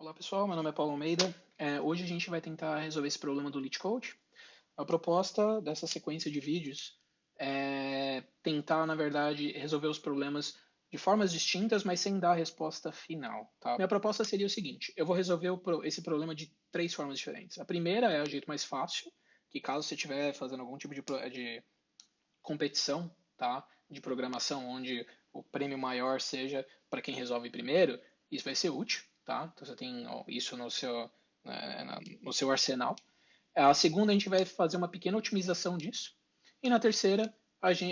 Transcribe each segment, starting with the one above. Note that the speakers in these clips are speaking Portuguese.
Olá pessoal, meu nome é Paulo Almeida. Hoje a gente vai tentar resolver esse problema do Leet Code. A proposta dessa sequência de vídeos é tentar, na verdade, resolver os problemas de formas distintas, mas sem dar a resposta final. Tá? Minha proposta seria o seguinte: eu vou resolver esse problema de três formas diferentes. A primeira é o jeito mais fácil, que caso você estiver fazendo algum tipo de competição, tá? De programação, onde o prêmio maior seja para quem resolve primeiro, isso vai ser útil, tá? Então você tem isso no seu arsenal. A segunda, a gente vai fazer uma pequena otimização disso. E na terceira,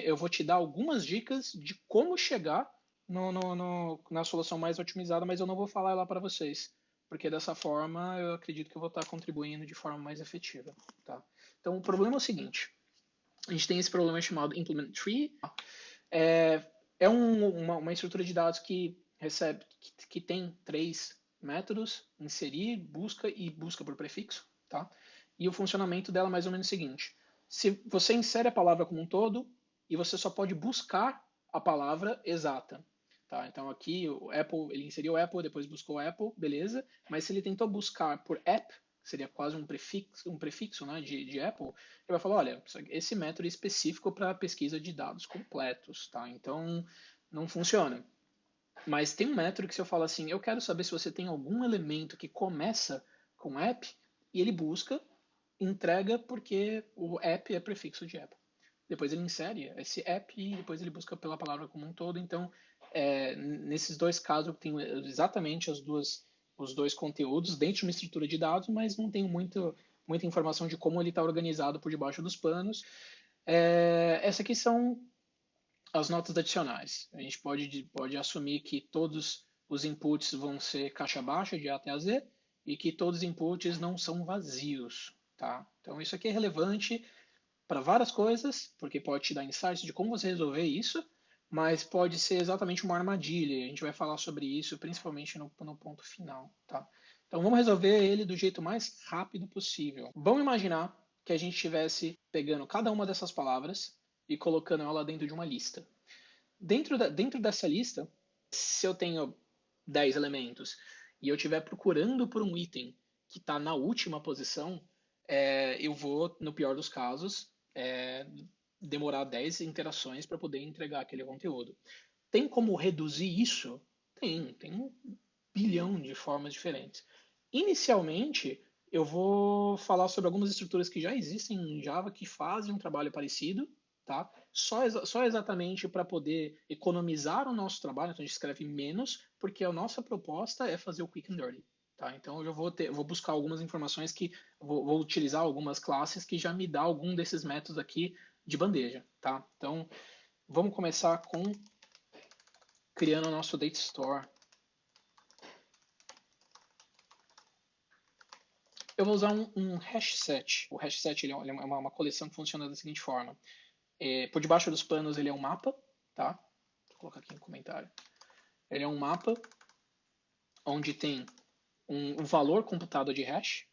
eu vou te dar algumas dicas de como chegar na solução mais otimizada, mas eu não vou falar lá para vocês, porque dessa forma eu acredito que eu vou estar contribuindo de forma mais efetiva. Tá? Então o problema é o seguinte: a gente tem esse problema chamado implement tree. É, uma estrutura de dados que recebe, que tem três métodos: inserir, busca e busca por prefixo, tá? E o funcionamento dela é mais ou menos o seguinte: se você insere a palavra como um todo e você só pode buscar a palavra exata, tá? Então aqui o Apple, ele inseriu o Apple, depois buscou o Apple, beleza? Mas se ele tentou buscar por app, seria quase um prefixo, né, de Apple, ele vai falar, olha, esse método é específico para pesquisa de dados completos, tá? Então não funciona. Mas tem um método que se eu falo assim, eu quero saber se você tem algum elemento que começa com app, e ele busca, entrega porque o app é prefixo de app. Depois ele insere esse app e depois ele busca pela palavra como um todo. Então, nesses dois casos, eu tenho exatamente os dois conteúdos dentro de uma estrutura de dados, mas não tenho muita informação de como ele está organizado por debaixo dos panos. Essas aqui são as notas adicionais. A gente pode assumir que todos os inputs vão ser caixa baixa, de A até a Z, e que todos os inputs não são vazios. Tá? Então isso aqui é relevante para várias coisas, porque pode te dar insights de como você resolver isso, mas pode ser exatamente uma armadilha. A gente vai falar sobre isso, principalmente no ponto final. Tá? Então vamos resolver ele do jeito mais rápido possível. Vamos imaginar que a gente estivesse pegando cada uma dessas palavras e colocando ela dentro de uma lista. Dentro dessa lista, se eu tenho 10 elementos e eu estiver procurando por um item que está na última posição, eu vou, no pior dos casos, demorar 10 interações para poder entregar aquele conteúdo. Tem como reduzir isso? Tem um bilhão de formas diferentes. Inicialmente, eu vou falar sobre algumas estruturas que já existem em Java que fazem um trabalho parecido, tá? Só exatamente para poder economizar o nosso trabalho, então a gente escreve menos, porque a nossa proposta é fazer o quick and dirty. Tá? Então eu vou buscar algumas informações que vou utilizar algumas classes que já me dá algum desses métodos aqui de bandeja. Tá? Então vamos começar com criando o nosso data store. Eu vou usar um hash set. O hash set ele é uma coleção que funciona da seguinte forma: por debaixo dos panos ele é um mapa, tá? Vou colocar aqui no comentário. Ele é um mapa onde tem um valor computado de hash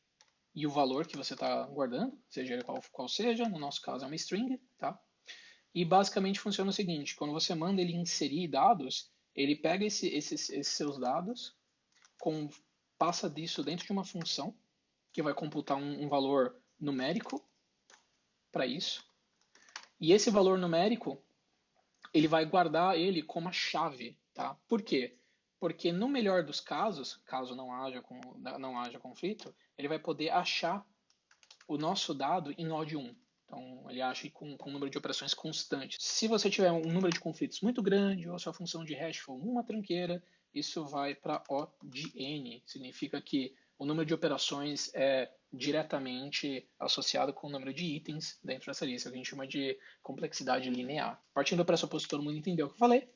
e o valor que você está guardando, seja ele qual seja, no nosso caso é uma string, tá? E basicamente funciona o seguinte: quando você manda ele inserir dados, ele pega esses seus dados, passa disso dentro de uma função que vai computar um valor numérico para isso. E esse valor numérico, ele vai guardar ele como a chave, tá? Por quê? Porque no melhor dos casos, caso não haja conflito, ele vai poder achar o nosso dado em node 1. Então, ele acha com um número de operações constante. Se você tiver um número de conflitos muito grande, ou se a função de hash for uma tranqueira, isso vai para O de n. Significa que o número de operações é diretamente associado com o número de itens dentro dessa lista, que a gente chama de complexidade linear. Partindo do pressuposto que todo mundo entendeu o que eu falei,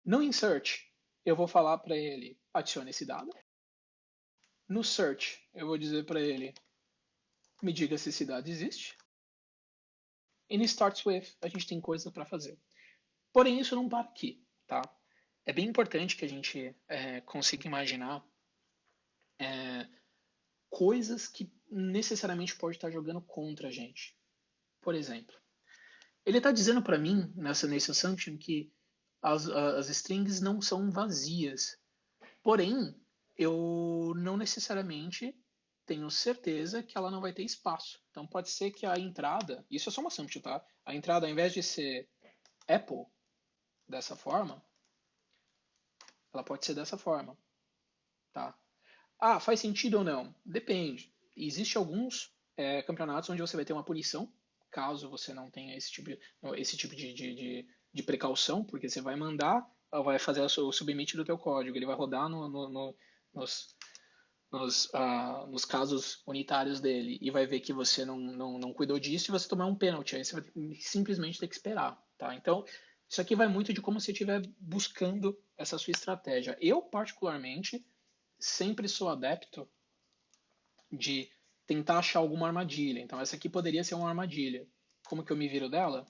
no insert, eu vou falar para ele, adicione esse dado. No search, eu vou dizer para ele, me diga se esse dado existe. E no starts with, a gente tem coisa para fazer. Porém, isso não para aqui, tá? É bem importante que a gente consiga imaginar coisas que necessariamente pode estar jogando contra a gente. Por exemplo, ele está dizendo para mim, nesse assumption, que as strings não são vazias. Porém, eu não necessariamente tenho certeza que ela não vai ter espaço. Então pode ser que a entrada, isso é só uma assumption, tá? A entrada, ao invés de ser Apple dessa forma, ela pode ser dessa forma, tá? Ah, faz sentido ou não? Depende. Existem alguns campeonatos onde você vai ter uma punição, caso você não tenha esse tipo de precaução, porque você vai mandar, vai fazer o submit do teu código, ele vai rodar nos, nos casos unitários dele e vai ver que você não cuidou disso e você tomar um pênalti. Aí você vai simplesmente ter que esperar, tá? Então, isso aqui vai muito de como você estiver buscando essa sua estratégia. Eu, particularmente, sempre sou adepto de tentar achar alguma armadilha. Então, essa aqui poderia ser uma armadilha. Como que eu me viro dela?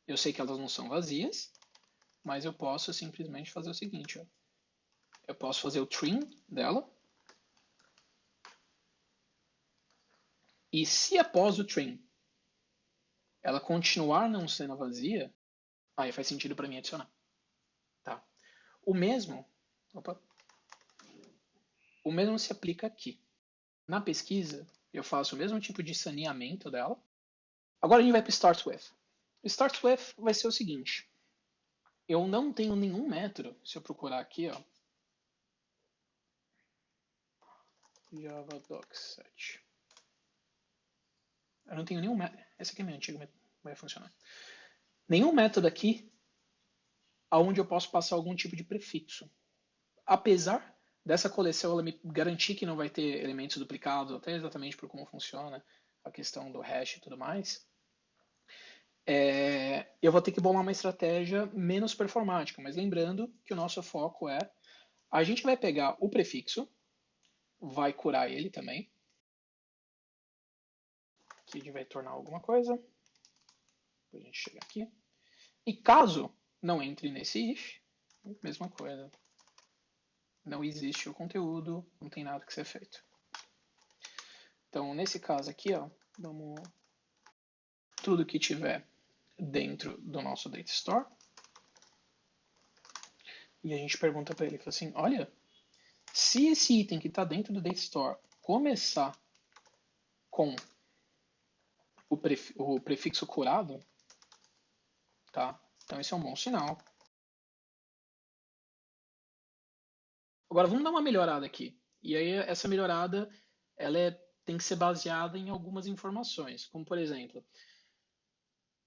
Eu sei que elas não são vazias, mas eu posso simplesmente fazer o seguinte. Ó. Eu posso fazer o trim dela. E se após o trim ela continuar não sendo vazia, aí faz sentido para mim adicionar. Tá? O mesmo, opa, o mesmo se aplica aqui. Na pesquisa, eu faço o mesmo tipo de saneamento dela. Agora a gente vai para o Start With. O Start With vai ser o seguinte. Eu não tenho nenhum método, se eu procurar aqui, ó, Java Docs 7. Eu não tenho nenhum método. Esse aqui é meu antigo método, vai funcionar. Nenhum método aqui onde eu posso passar algum tipo de prefixo. Apesar dessa coleção ela me garantir que não vai ter elementos duplicados, até exatamente por como funciona a questão do hash e tudo mais, eu vou ter que bolar uma estratégia menos performática. Mas lembrando que o nosso foco é a gente vai pegar o prefixo, vai curar ele também. Aqui a gente vai tornar alguma coisa. Depois a gente chega aqui. E caso não entre nesse if, mesma coisa. Não existe o conteúdo, não tem nada que ser feito. Então, nesse caso aqui, ó, vamos tudo que tiver dentro do nosso Data Store. E a gente pergunta para ele, fala assim, olha, se esse item que está dentro do Data Store começar com o prefixo curado, tá? Então esse é um bom sinal. Agora vamos dar uma melhorada aqui. E aí essa melhorada tem que ser baseada em algumas informações, como por exemplo,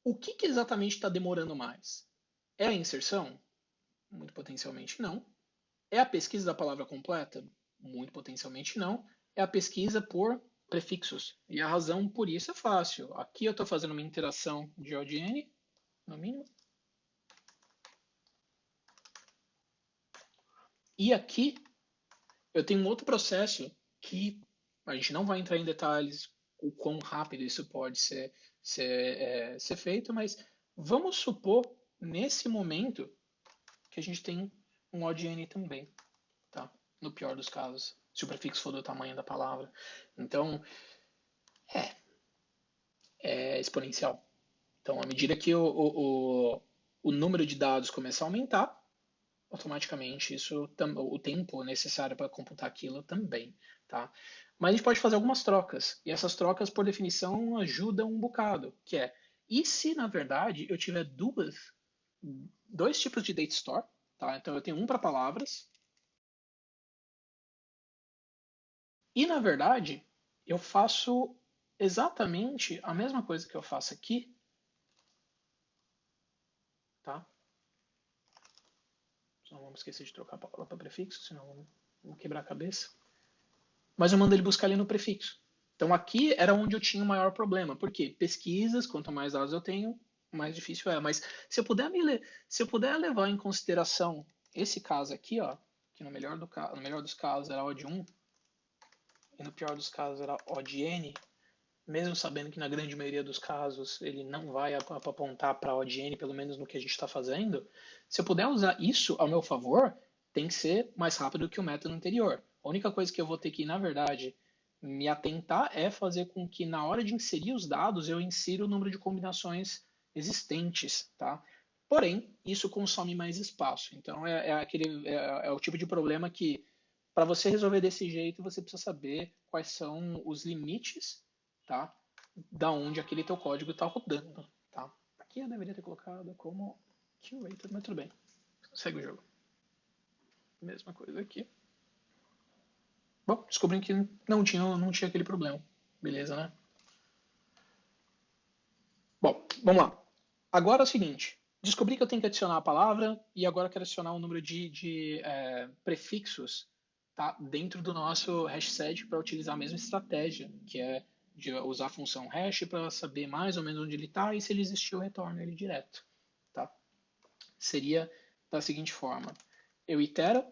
o que exatamente está demorando mais? É a inserção? Muito potencialmente não. É a pesquisa da palavra completa? Muito potencialmente não. É a pesquisa por prefixos. E a razão por isso é fácil. Aqui eu estou fazendo uma interação de ODN, no mínimo. E aqui eu tenho um outro processo que a gente não vai entrar em detalhes o quão rápido isso pode ser feito, mas vamos supor, nesse momento, que a gente tem um ODN também, tá? No pior dos casos, se o prefixo for do tamanho da palavra. Então, é exponencial. Então, à medida que o número de dados começar a aumentar, automaticamente o tempo necessário para computar aquilo também, tá? Mas a gente pode fazer algumas trocas, e essas trocas, por definição, ajudam um bocado, que é, e se, na verdade, eu tiver dois tipos de data store, tá? Então, eu tenho um para palavras, e, na verdade, eu faço exatamente a mesma coisa que eu faço aqui, tá? Não vamos esquecer de trocar a palavra para prefixo, senão vamos quebrar a cabeça. Mas eu mando ele buscar ali no prefixo. Então aqui era onde eu tinha o maior problema. Por quê? Pesquisas, quanto mais dados eu tenho, mais difícil é. Mas se eu puder levar em consideração esse caso aqui, ó, que no melhor dos casos era odd 1 e no pior dos casos era odd n, mesmo sabendo que na grande maioria dos casos ele não vai apontar para odd n, pelo menos no que a gente está fazendo, se eu puder usar isso ao meu favor, tem que ser mais rápido que o método anterior. A única coisa que eu vou ter que, na verdade, me atentar é fazer com que na hora de inserir os dados eu insira o número de combinações existentes, tá? Porém, isso consome mais espaço. Então é o tipo de problema que Para você resolver desse jeito, você precisa saber quais são os limites, tá? Da onde aquele teu código está rodando, tá? Aqui eu deveria ter colocado como curated, mas tudo bem. Segue o jogo. Mesma coisa aqui. Bom, descobri que não tinha aquele problema. Beleza, né? Bom, vamos lá. Agora é o seguinte. Descobri que eu tenho que adicionar a palavra e agora eu quero adicionar um número de prefixos, tá, dentro do nosso hashset para utilizar a mesma estratégia, que é de usar a função hash para saber mais ou menos onde ele está e se ele existir eu retorno ele direto. Tá? Seria da seguinte forma. Eu itero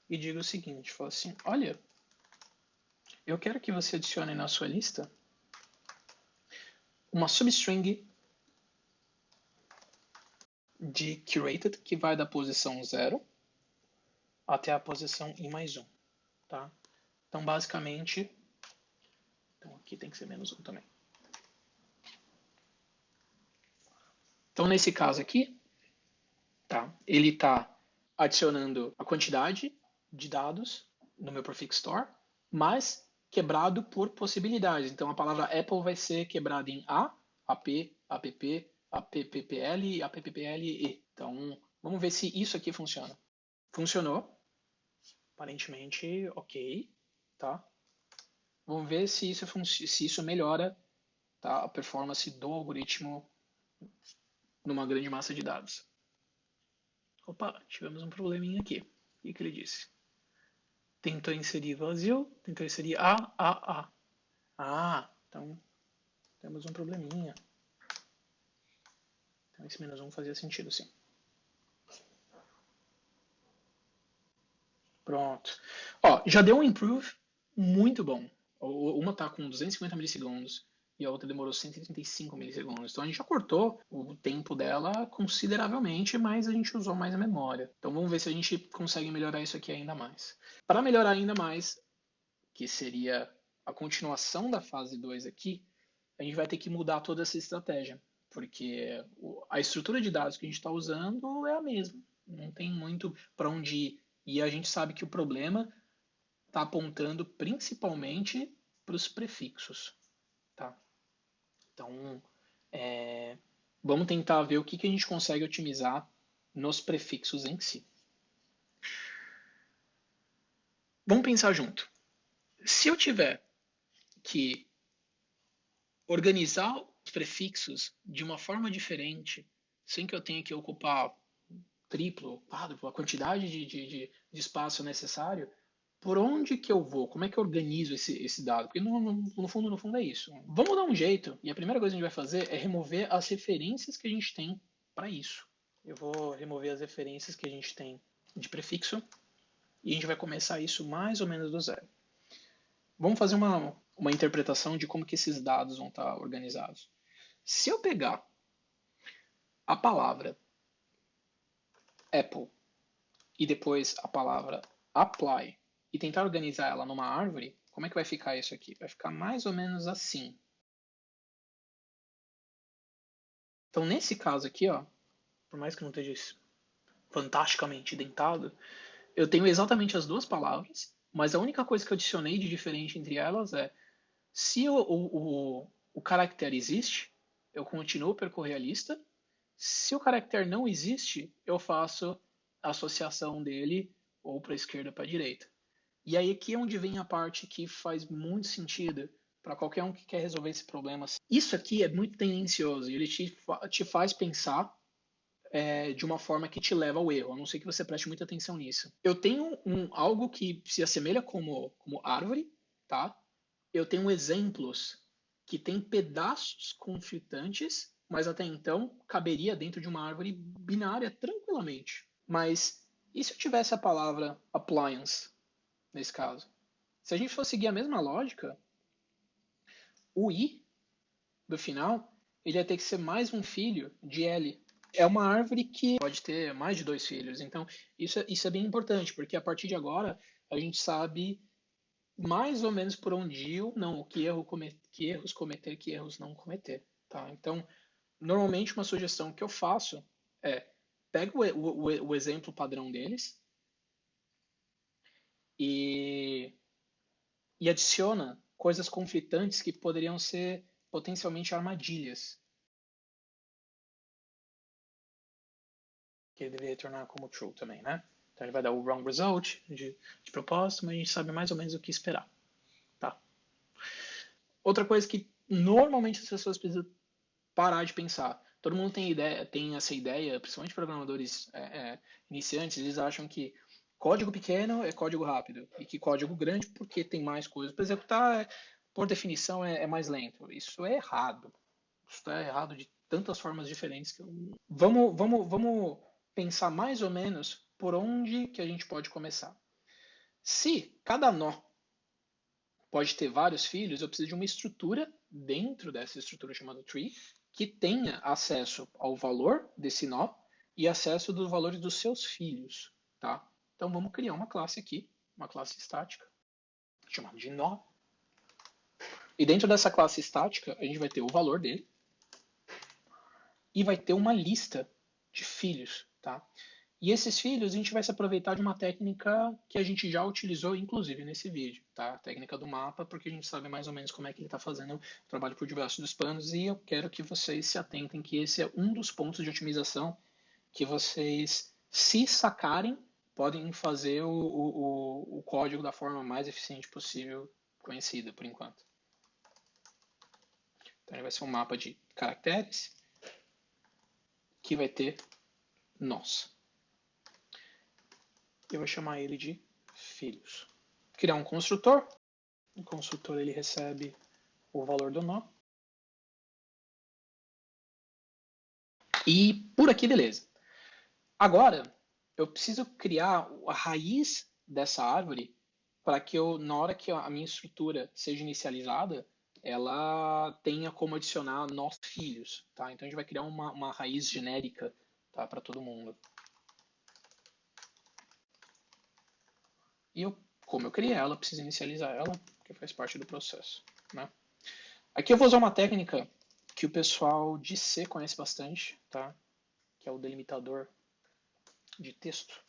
e digo o seguinte, falo assim, olha, eu quero que você adicione na sua lista uma substring de curated que vai da posição 0 até a posição i mais 1. Tá? Então, basicamente, então aqui tem que ser menos 1 também. Então, nesse caso aqui, tá? Ele está adicionando a quantidade de dados no meu prefix store, mas quebrado por possibilidades. Então, a palavra Apple vai ser quebrada em A, AP, APP, APPL, APPLE. Então, vamos ver se isso aqui funciona. Funcionou. Aparentemente, ok. Tá? Vamos ver se isso melhora, tá, a performance do algoritmo numa grande massa de dados. Opa, tivemos um probleminha aqui. O que ele disse? Tentou inserir vazio, tentou inserir A. Então temos um probleminha. Então esse menos 1 fazia sentido, sim. Pronto. Ó, já deu um improve muito bom. Uma está com 250 milissegundos e a outra demorou 135 milissegundos. Então a gente já cortou o tempo dela consideravelmente, mas a gente usou mais a memória. Então vamos ver se a gente consegue melhorar isso aqui ainda mais. Para melhorar ainda mais, que seria a continuação da fase 2 aqui, a gente vai ter que mudar toda essa estratégia, porque a estrutura de dados que a gente está usando é a mesma. Não tem muito para onde ir. E a gente sabe que o problema está apontando principalmente para os prefixos. Tá? Então, vamos tentar ver o que a gente consegue otimizar nos prefixos em si. Vamos pensar junto. Se eu tiver que organizar os prefixos de uma forma diferente, sem que eu tenha que ocupar triplo, quádruplo, a quantidade de espaço necessário, por onde que eu vou? Como é que eu organizo esse dado? Porque no fundo é isso. Vamos dar um jeito, e a primeira coisa que a gente vai fazer é remover as referências que a gente tem para isso. Eu vou remover as referências que a gente tem de prefixo, e a gente vai começar isso mais ou menos do zero. Vamos fazer uma interpretação de como que esses dados vão estar organizados. Se eu pegar a palavra Apple e depois a palavra apply e tentar organizar ela numa árvore, como é que vai ficar isso aqui? Vai ficar mais ou menos assim. Então, nesse caso aqui, ó, por mais que não esteja fantasticamente dentado, eu tenho exatamente as duas palavras, mas a única coisa que eu adicionei de diferente entre elas é se o caractere existe, eu continuo a percorrer a lista. Se o caractere não existe, eu faço a associação dele ou para a esquerda ou para a direita. E aí aqui é onde vem a parte que faz muito sentido para qualquer um que quer resolver esse problema. Isso aqui é muito tendencioso e ele te faz pensar de uma forma que te leva ao erro, a não ser que você preste muita atenção nisso. Eu tenho algo que se assemelha como árvore, tá? Eu tenho exemplos que tem pedaços conflitantes, mas até então caberia dentro de uma árvore binária tranquilamente. Mas e se eu tivesse a palavra appliance nesse caso? Se a gente for seguir a mesma lógica, o i do final ele ia ter que ser mais um filho de L. É uma árvore que pode ter mais de dois filhos. Então, isso é bem importante, porque a partir de agora a gente sabe mais ou menos por onde ir, não, que erros cometer, que erros não cometer. Tá? Então, normalmente uma sugestão que eu faço é pega o exemplo padrão deles e, e adiciona coisas conflitantes que poderiam ser potencialmente armadilhas, que ele deveria retornar como true também, né? Então ele vai dar o wrong result de propósito, mas a gente sabe mais ou menos o que esperar, tá? Outra coisa que normalmente as pessoas precisam parar de pensar. Todo mundo tem essa ideia, principalmente programadores iniciantes, eles acham que código pequeno é código rápido e que código grande, porque tem mais coisas para executar, por definição é mais lento. Isso é errado. Isso é errado de tantas formas diferentes. Vamos pensar mais ou menos por onde que a gente pode começar. Se cada nó pode ter vários filhos, eu preciso de uma estrutura dentro dessa estrutura chamada tree que tenha acesso ao valor desse nó e acesso dos valores dos seus filhos, tá? Então vamos criar uma classe aqui, uma classe estática, chamada de nó. E dentro dessa classe estática, a gente vai ter o valor dele e vai ter uma lista de filhos, tá? E esses filhos a gente vai se aproveitar de uma técnica que a gente já utilizou, inclusive, nesse vídeo, tá? A técnica do mapa, porque a gente sabe mais ou menos como é que ele está fazendo o trabalho por diversos dos planos, e eu quero que vocês se atentem que esse é um dos pontos de otimização que vocês, se sacarem, podem fazer o código da forma mais eficiente possível conhecida, por enquanto. Então, ele vai ser um mapa de caracteres que vai ter nós. Eu vou chamar ele de filhos. Criar um construtor. O construtor ele recebe o valor do nó. E por aqui, beleza. Agora, eu preciso criar a raiz dessa árvore para que eu, na hora que a minha estrutura seja inicializada, ela tenha como adicionar nós filhos. Tá? Então a gente vai criar uma raiz genérica, tá, para todo mundo. E como eu criei ela, preciso inicializar ela, porque faz parte do processo. Né? Aqui eu vou usar uma técnica que o pessoal de C conhece bastante, tá? Que é o delimitador de texto.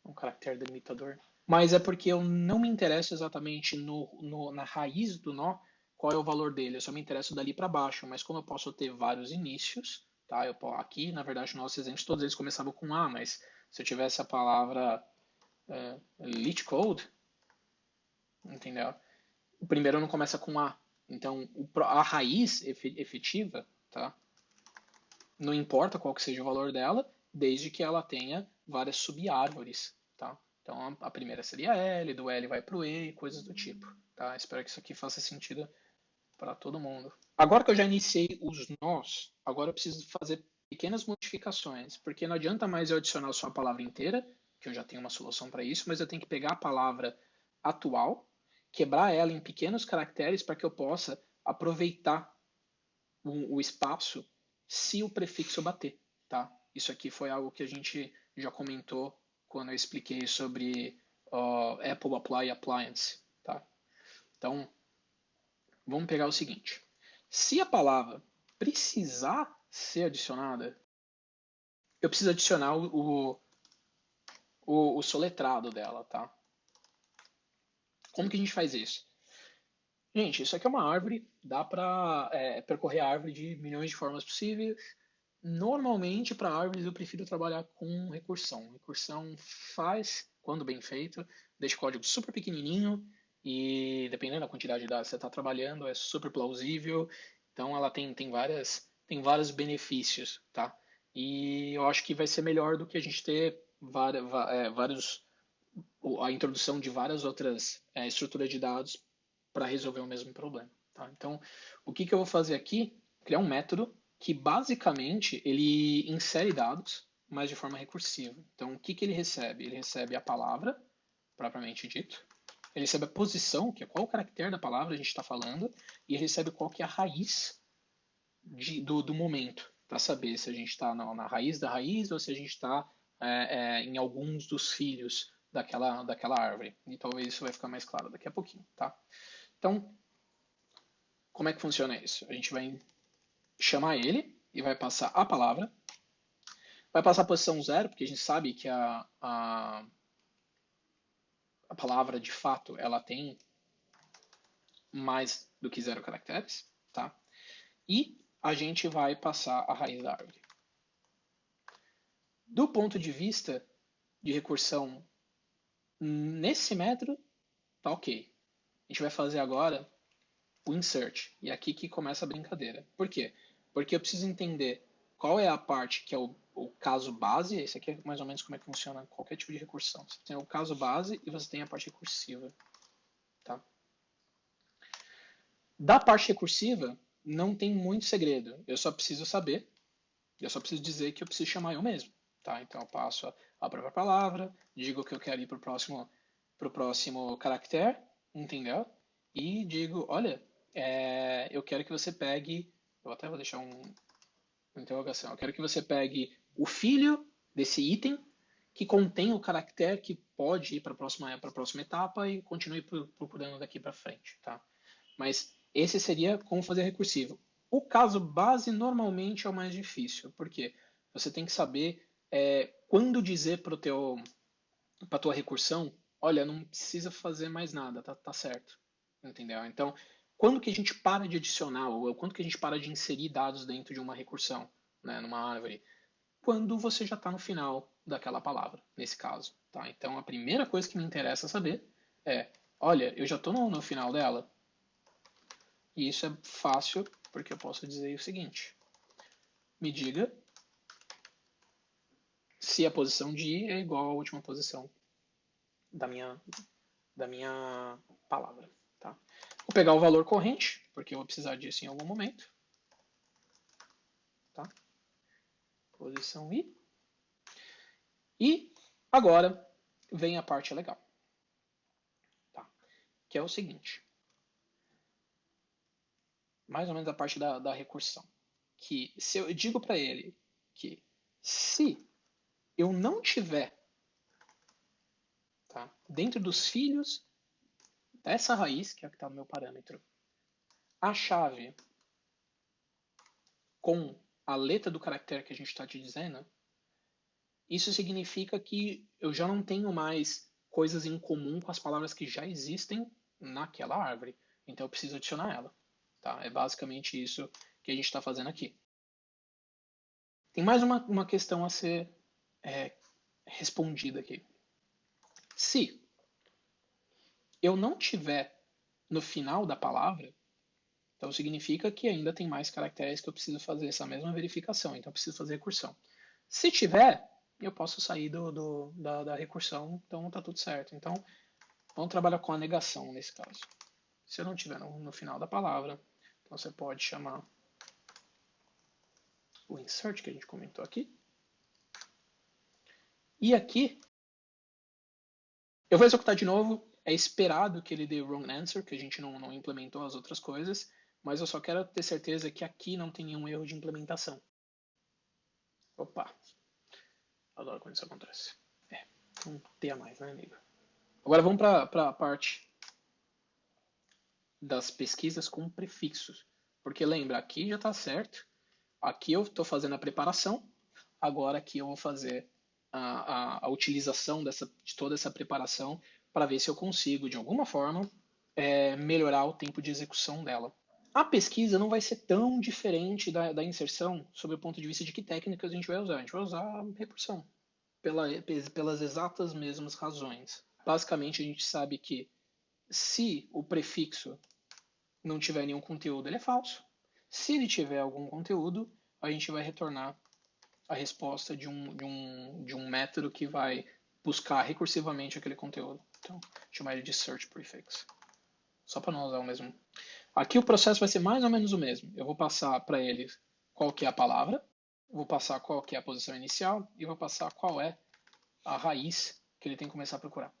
Um caractere delimitador. Mas é porque eu não me interesso exatamente na raiz do nó, qual é o valor dele. Eu só me interesso dali para baixo. Mas como eu posso ter vários inícios, tá? Aqui, na verdade, nossos exemplos, todos eles começavam com A, mas se eu tivesse a palavra LeetCode, entendeu? O primeiro não começa com A. Então, a raiz efetiva, tá? Não importa qual que seja o valor dela, desde que ela tenha várias subárvores, tá? Então, a primeira seria L, do L vai para o E, coisas do tipo, tá? Espero que isso aqui faça sentido para todo mundo. Agora que eu já iniciei os nós, agora eu preciso fazer pequenas modificações, porque não adianta mais eu adicionar só a palavra inteira, que eu já tenho uma solução para isso, mas eu tenho que pegar a palavra atual, quebrar ela em pequenos caracteres para que eu possa aproveitar o espaço se o prefixo bater, tá? Isso aqui foi algo que a gente já comentou quando eu expliquei sobre Apple Apply Appliance, tá? Então, vamos pegar o seguinte. Se a palavra precisar ser adicionada, eu preciso adicionar o soletrado dela, tá? Como que a gente faz isso? Gente, isso aqui é uma árvore, dá para percorrer a árvore de milhões de formas possíveis. Normalmente, para árvores, eu prefiro trabalhar com recursão. Recursão faz, quando bem feito, deixa o código super pequenininho e, dependendo da quantidade de dados que você está trabalhando, é super plausível. Então, ela tem vários benefícios, tá? E eu acho que vai ser melhor do que a gente ter a introdução de várias outras estruturas de dados para resolver o mesmo problema. Tá? Então, o que eu vou fazer aqui? Criar um método que basicamente ele insere dados, mas de forma recursiva. Então, o que ele recebe? Ele recebe a palavra, propriamente dito, ele recebe a posição, que é qual o caractere da palavra a gente está falando, e ele recebe qual que é a raiz do momento, para saber se a gente está na raiz da raiz ou se a gente está em alguns dos filhos daquela árvore. E talvez isso vai ficar mais claro daqui a pouquinho, tá? Então, como é que funciona isso? A gente vai chamar ele e vai passar a palavra, vai passar a posição 0, porque a gente sabe que a palavra de fato ela tem mais do que 0 caracteres, tá? E a gente vai passar a raiz da árvore. Do ponto de vista de recursão nesse método, tá ok. A gente vai fazer agora o insert. E é aqui que começa a brincadeira. Por quê? Porque eu preciso entender qual é a parte que é o caso base. Esse aqui é mais ou menos como é que funciona qualquer tipo de recursão. Você tem o caso base e você tem a parte recursiva. Tá? Da parte recursiva, não tem muito segredo. Eu só preciso saber, eu só preciso dizer que eu preciso chamar eu mesmo. Tá? Então eu passo a própria palavra, digo que eu quero ir para o próximo caractere, entendeu? E digo, olha, eu quero que você pegue, eu até vou deixar uma interrogação, eu quero que você pegue o filho desse item que contém o caractere que pode ir para a próxima etapa e continue procurando daqui para frente. Tá? Mas esse seria como fazer recursivo. O caso base normalmente é o mais difícil, porque você tem que saber quando dizer para a tua recursão, olha, não precisa fazer mais nada, tá certo. Entendeu? Então, quando que a gente para de adicionar, ou quando que a gente para de inserir dados dentro de uma recursão, né, numa árvore? Quando você já está no final daquela palavra, nesse caso. Tá? Então, a primeira coisa que me interessa saber é, olha, eu já estou no final dela, e isso é fácil, porque eu posso dizer o seguinte. Me diga se a posição de i é igual à última posição da minha palavra. Tá? Vou pegar o valor corrente, porque eu vou precisar disso em algum momento. Tá? Posição i. E agora vem a parte legal. Tá? Que é o seguinte. Mais ou menos a parte da recursão. Que se eu digo para ele que se eu não tiver, tá, dentro dos filhos dessa raiz, que é o que está no meu parâmetro, a chave com a letra do caractere que a gente está te dizendo, isso significa que eu já não tenho mais coisas em comum com as palavras que já existem naquela árvore. Então eu preciso adicionar ela. Tá? É basicamente isso que a gente está fazendo aqui. Tem mais uma questão a ser respondida aqui. Se eu não tiver no final da palavra, então significa que ainda tem mais caracteres que eu preciso fazer essa mesma verificação. Então eu preciso fazer recursão. Se tiver, eu posso sair da recursão, então está tudo certo. Então vamos trabalhar com a negação nesse caso. Se eu não tiver no final da palavra, então você pode chamar o insert que a gente comentou aqui. E aqui, eu vou executar de novo. É esperado que ele dê wrong answer, que a gente não implementou as outras coisas, mas eu só quero ter certeza que aqui não tem nenhum erro de implementação. Opa! Adoro quando isso acontece. Um T a mais, né, amigo? Agora vamos para a parte das pesquisas com prefixos. Porque lembra, aqui já está certo. Aqui eu estou fazendo a preparação. Agora aqui eu vou fazer a utilização de toda essa preparação para ver se eu consigo, de alguma forma, melhorar o tempo de execução dela. A pesquisa não vai ser tão diferente da inserção sob o ponto de vista de que técnicas a gente vai usar. A gente vai usar a recursão, pelas exatas mesmas razões. Basicamente, a gente sabe que se o prefixo não tiver nenhum conteúdo, ele é falso. Se ele tiver algum conteúdo, a gente vai retornar a resposta de um método que vai buscar recursivamente aquele conteúdo. Então, chamar ele de search prefix. Só para não usar o mesmo. Aqui o processo vai ser mais ou menos o mesmo. Eu vou passar para ele qual que é a palavra, vou passar qual que é a posição inicial e vou passar qual é a raiz que ele tem que começar a procurar.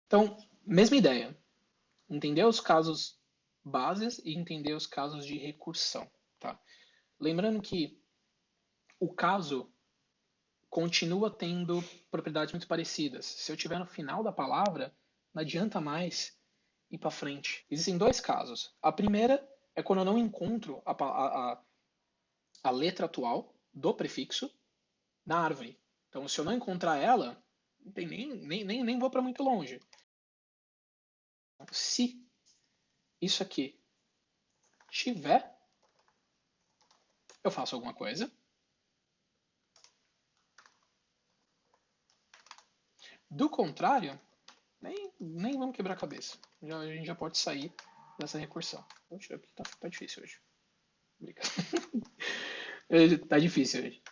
Então, mesma ideia. Entender os casos bases e entender os casos de recursão. Tá? Lembrando que o caso continua tendo propriedades muito parecidas. Se eu estiver no final da palavra, não adianta mais ir para frente. Existem dois casos. A primeira é quando eu não encontro a letra atual do prefixo na árvore. Então, se eu não encontrar ela, Não tem nem vou para muito longe. Se isso aqui tiver, eu faço alguma coisa. Do contrário, nem vamos quebrar a cabeça. A gente já pode sair dessa recursão. Poxa, aqui tá difícil hoje. Tá difícil hoje.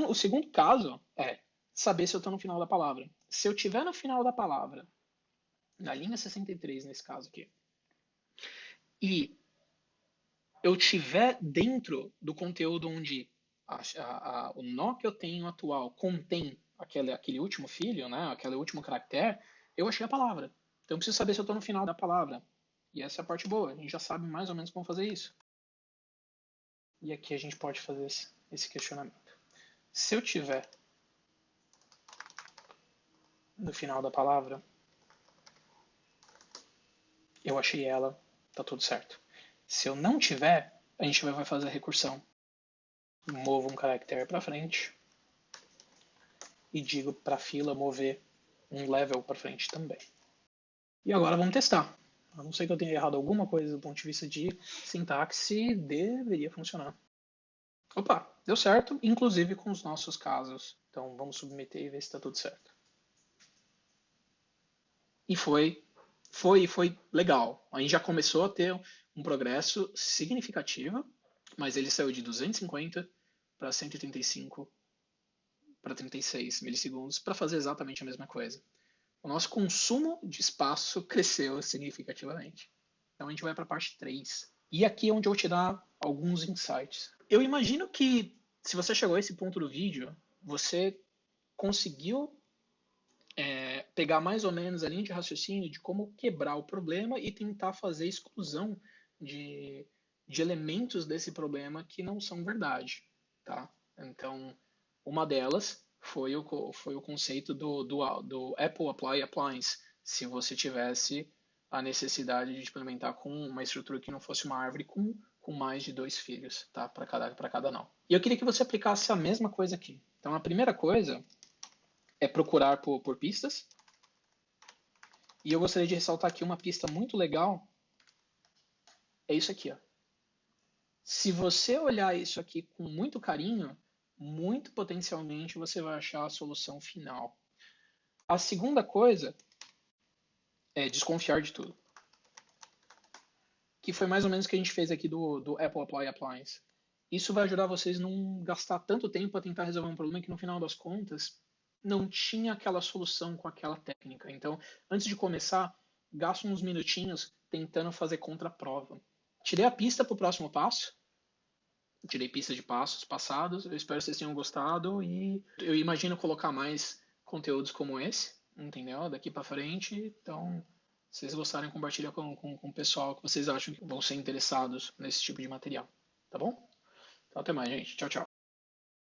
O segundo caso é saber se eu estou no final da palavra. Se eu estiver no final da palavra, na linha 63 nesse caso aqui, e eu estiver dentro do conteúdo onde o nó que eu tenho atual contém aquele último filho, né, aquele último caractere, eu achei a palavra. Então eu preciso saber se eu estou no final da palavra. E essa é a parte boa, a gente já sabe mais ou menos como fazer isso. E aqui a gente pode fazer esse questionamento. Se eu tiver no final da palavra, eu achei ela, tá tudo certo. Se eu não tiver, a gente vai fazer a recursão. Movo um caractere para frente e digo para a fila mover um level para frente também. E agora vamos testar. A não ser que eu tenha errado alguma coisa do ponto de vista de sintaxe, deveria funcionar. Opa, deu certo, inclusive com os nossos casos. Então vamos submeter e ver se está tudo certo. E foi legal. A gente já começou a ter um progresso significativo, mas ele saiu de 250 para 135 para 36 milissegundos para fazer exatamente a mesma coisa. O nosso consumo de espaço cresceu significativamente. Então a gente vai para a parte 3. E aqui é onde eu vou te dar alguns insights. Eu imagino que se você chegou a esse ponto do vídeo, você conseguiu pegar mais ou menos a linha de raciocínio de como quebrar o problema e tentar fazer exclusão de elementos desse problema que não são verdade. Tá? Então, uma delas foi o conceito do Apple Apply Appliance. Se você tivesse a necessidade de implementar com uma estrutura que não fosse uma árvore com mais de 2 filhos, tá? Para cada nó. E eu queria que você aplicasse a mesma coisa aqui. Então, a primeira coisa é procurar por pistas. E eu gostaria de ressaltar aqui uma pista muito legal. É isso aqui, ó. Se você olhar isso aqui com muito carinho, muito potencialmente você vai achar a solução final. A segunda coisa é desconfiar de tudo. Que foi mais ou menos o que a gente fez aqui do Apple Apply Appliance. Isso vai ajudar vocês a não gastar tanto tempo a tentar resolver um problema que no final das contas não tinha aquela solução com aquela técnica. Então, antes de começar, gasta uns minutinhos tentando fazer contraprova. Tirei a pista para o próximo passo. Tirei pista de passos passados. Eu espero que vocês tenham gostado e eu imagino colocar mais conteúdos como esse, entendeu? Daqui para frente. Então, se vocês gostarem, compartilha com o pessoal que vocês acham que vão ser interessados nesse tipo de material. Tá bom? Então, até mais, gente. Tchau, tchau.